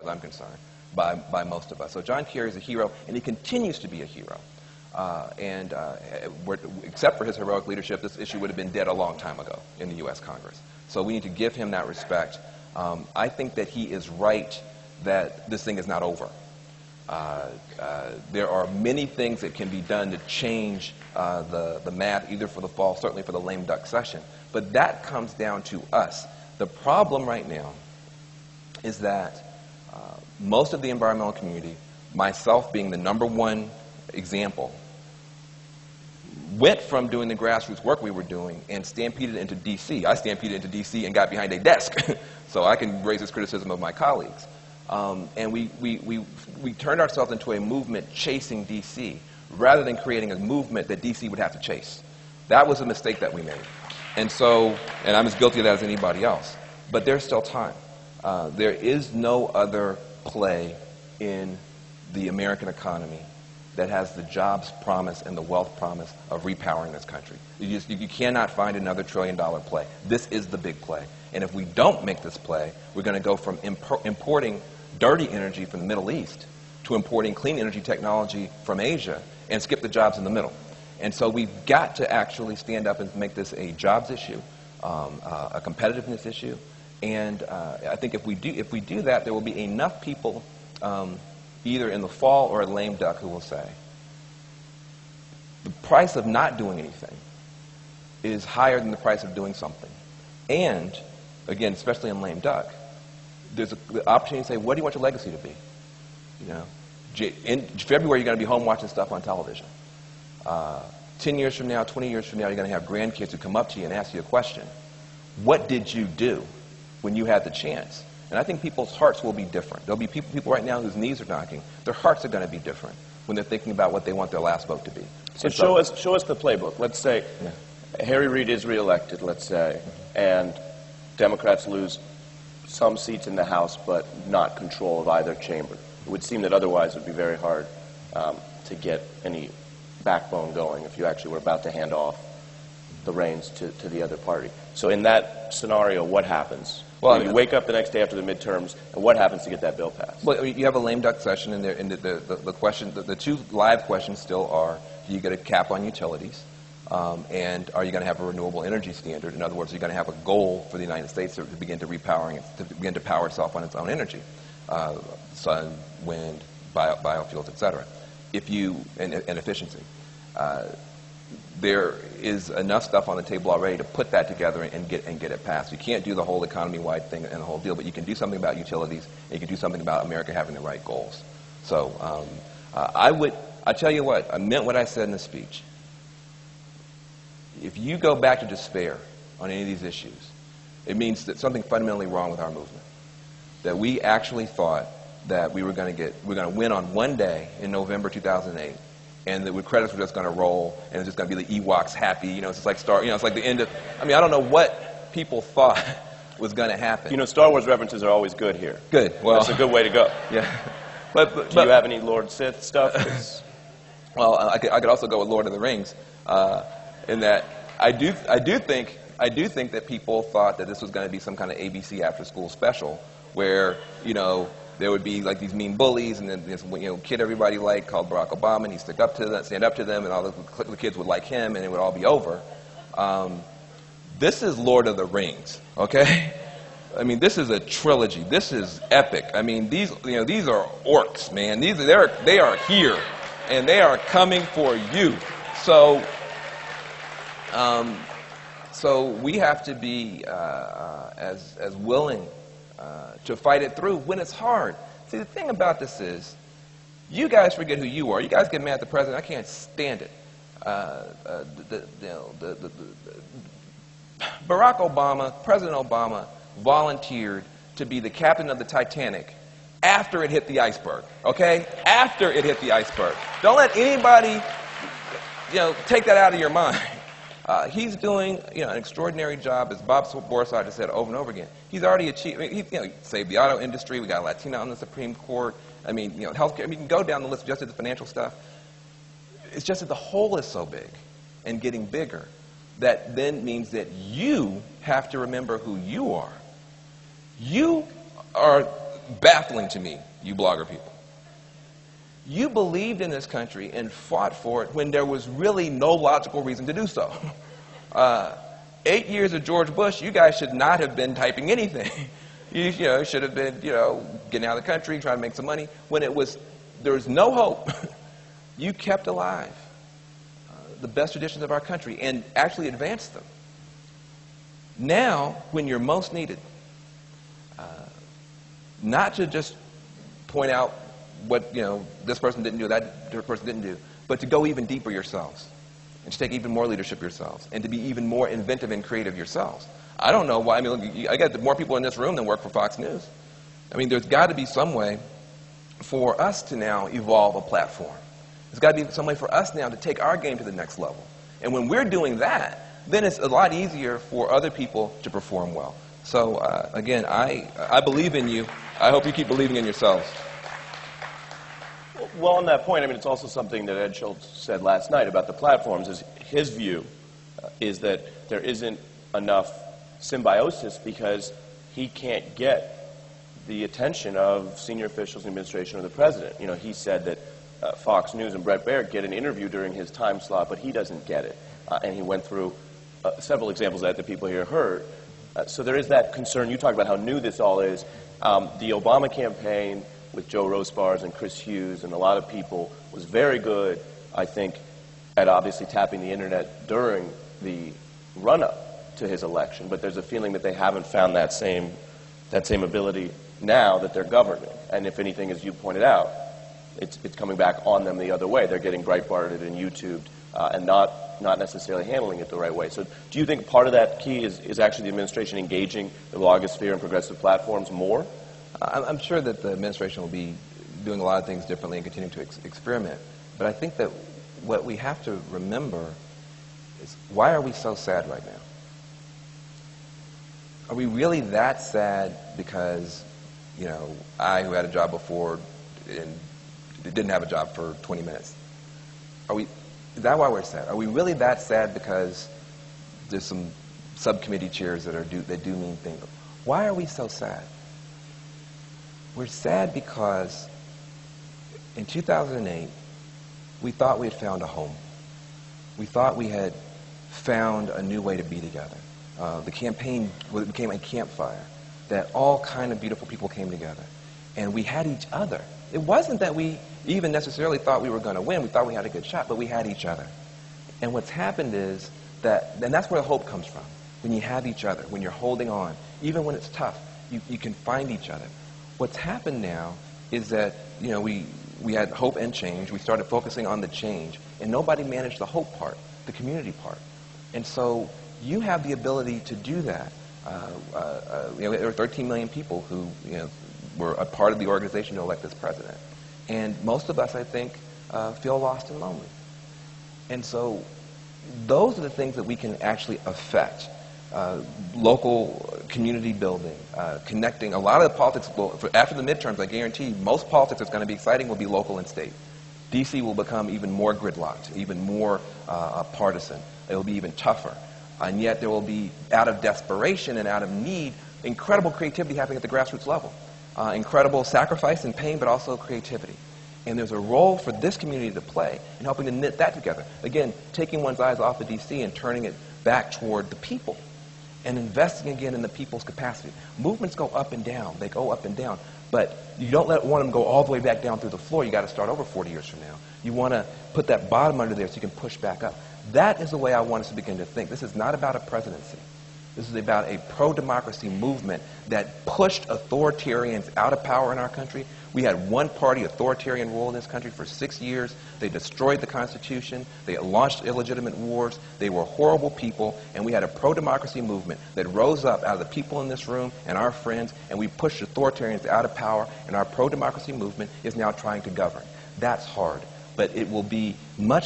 I'm concerned, by most of us. So John Kerry is a hero, and he continues to be a hero. Except for his heroic leadership, this issue would have been dead a long time ago in the U.S. Congress. So we need to give him that respect. I think that he is right that this thing is not over. There are many things that can be done to change the math, either for the fall, certainly for the lame duck session. But that comes down to us. The problem right now is that most of the environmental community, myself being the #1 example, went from doing the grassroots work we were doing and stampeded into D.C. I stampeded into D.C. and got behind a desk, so I can raise this criticism of my colleagues. And we turned ourselves into a movement chasing D.C. rather than creating a movement that D.C. would have to chase. That was a mistake that we made. And I'm as guilty of that as anybody else. But there's still time. There is no other play in the American economy that has the jobs promise and the wealth promise of repowering this country. You cannot find another $1 trillion play. This is the big play. And if we don't make this play, we're going to go from importing dirty energy from the Middle East to importing clean energy technology from Asia and skip the jobs in the middle. And so we've got to actually stand up and make this a jobs issue, a competitiveness issue. And I think if we do that, there will be enough people either in the fall or a lame duck who will say, the price of not doing anything is higher than the price of doing something. And, again, especially in lame duck, there's the opportunity to say, what do you want your legacy to be? You know, in February, you're going to be home watching stuff on television. 10 years from now, 20 years from now, you're going to have grandkids who come up to you and ask you a question. What did you do when you had the chance? And I think people's hearts will be different. There'll be people right now whose knees are knocking. Their hearts are going to be different when they're thinking about what they want their last vote to be. So show us the playbook. Let's say Harry Reid is reelected, let's say, and Democrats lose some seats in the House but not control of either chamber. It would seem that otherwise it would be very hard to get any backbone going if you actually were about to hand off the reins to the other party. So in that scenario, what happens? Well, you wake up the next day after the midterms, and what happens to get that bill passed? Well, you have a lame duck session, and the two live questions still are: do you get a cap on utilities, and are you going to have a renewable energy standard? In other words, are you going to have a goal for the United States to begin to begin to power itself on its own energy, sun, wind, biofuels, etc. And efficiency. There is enough stuff on the table already to put that together and get it passed. You can't do the whole economy-wide thing and the whole deal, but you can do something about utilities, and you can do something about America having the right goals. So I tell you what, I meant what I said in the speech. If you go back to despair on any of these issues, it means that something fundamentally wrong with our movement. That we actually thought that we were going to win on one day in November 2008. And the credits were just going to roll, and it was just going to be the Ewoks happy. You know, it's just like it's like the end of. I mean, I don't know what people thought was going to happen. You know, Star Wars references are always good here. Good. Well, that's a good way to go. Yeah. Do you have any Lord Sith stuff? Well, I could also go with Lord of the Rings, in that I do think that people thought that this was going to be some kind of ABC after-school special, where there would be like these mean bullies, and then this kid everybody liked called Barack Obama, and he'd stand up to them, and all the kids would like him, and it would all be over. This is Lord of the Rings, okay? I mean, this is a trilogy. This is epic. I mean, these are orcs, man. They are here, and they are coming for you. So we have to be as willing to fight it through when it's hard. See, the thing about this is, you guys forget who you are. You guys get mad at the president. I can't stand it. Barack Obama, President Obama, volunteered to be the captain of the Titanic after it hit the iceberg, okay? After it hit the iceberg. Don't let anybody, take that out of your mind. He's doing, an extraordinary job, as Bob Borsard has said over and over again. He's already achieved. I mean, he saved the auto industry. We got a Latina on the Supreme Court. I mean, healthcare. I mean, you can go down the list just of the financial stuff. It's just that the hole is so big and getting bigger that then means that you have to remember who you are. You are baffling to me, you blogger people. You believed in this country and fought for it when there was really no logical reason to do so. 8 years of George Bush, you guys should not have been typing anything. You should have been, getting out of the country, trying to make some money. When there was no hope, you kept alive the best traditions of our country and actually advanced them. Now, when you're most needed, not to just point out what, this person didn't do, that person didn't do, but to go even deeper yourselves and to take even more leadership yourselves and to be even more inventive and creative yourselves. I don't know why. I mean, I got more people in this room than work for Fox News. I mean, there's got to be some way for us to now evolve a platform. There's got to be some way for us now to take our game to the next level. And when we're doing that, then it's a lot easier for other people to perform well. So, again, I believe in you. I hope you keep believing in yourselves. Well, on that point, I mean, it's also something that Ed Schultz said last night about the platforms. Is his view is that there isn't enough symbiosis because he can't get the attention of senior officials in the administration or the president. He said that Fox News and Bret Baier get an interview during his time slot, but he doesn't get it. And he went through several examples that the people here heard. So there is that concern. You talked about how new this all is. The Obama campaign with Joe Rosbars and Chris Hughes and a lot of people was very good, I think, at obviously tapping the internet during the run-up to his election. But there's a feeling that they haven't found that same ability now that they're governing. And if anything, as you pointed out, it's coming back on them the other way. They're getting Breitbarted and YouTubed and not necessarily handling it the right way. So do you think part of that key is actually the administration engaging the blogosphere and progressive platforms more? I'm sure that the administration will be doing a lot of things differently and continuing to experiment. But I think that what we have to remember is, why are we so sad right now? Are we really that sad because, I, who had a job before and didn't have a job for 20 minutes? Is that why we're sad? Are we really that sad because there's some subcommittee chairs that do mean things? Why are we so sad? We're sad because in 2008, we thought we had found a home. We thought we had found a new way to be together. The campaign became a campfire that all kind of beautiful people came together. And we had each other. It wasn't that we even necessarily thought we were going to win. We thought we had a good shot, but we had each other. And what's happened is and that's where the hope comes from. When you have each other, when you're holding on, even when it's tough, you can find each other. What's happened now is that, we had hope and change. We started focusing on the change, and nobody managed the hope part, the community part. And so you have the ability to do that. There were 13 million people who, were a part of the organization to elect this president. And most of us, I think, feel lost and lonely. And so those are the things that we can actually affect. Local community building, connecting. A lot of the politics, after the midterms, I guarantee most politics that's going to be exciting will be local and state. D.C. will become even more gridlocked, even more partisan. It will be even tougher. And yet there will be, out of desperation and out of need, incredible creativity happening at the grassroots level. Incredible sacrifice and pain, but also creativity. And there's a role for this community to play in helping to knit that together. Again, taking one's eyes off of D.C. and turning it back toward the people and investing again in the people's capacity. Movements go up and down. They go up and down. But you don't let one of them go all the way back down through the floor. You got to start over 40 years from now. You want to put that bottom under there so you can push back up. That is the way I want us to begin to think. This is not about a presidency. This is about a pro-democracy movement that pushed authoritarians out of power in our country. We had one-party authoritarian rule in this country for 6 years. They destroyed the Constitution. They launched illegitimate wars. They were horrible people. And we had a pro-democracy movement that rose up out of the people in this room and our friends, and we pushed authoritarians out of power, and our pro-democracy movement is now trying to govern. That's hard. But it will be much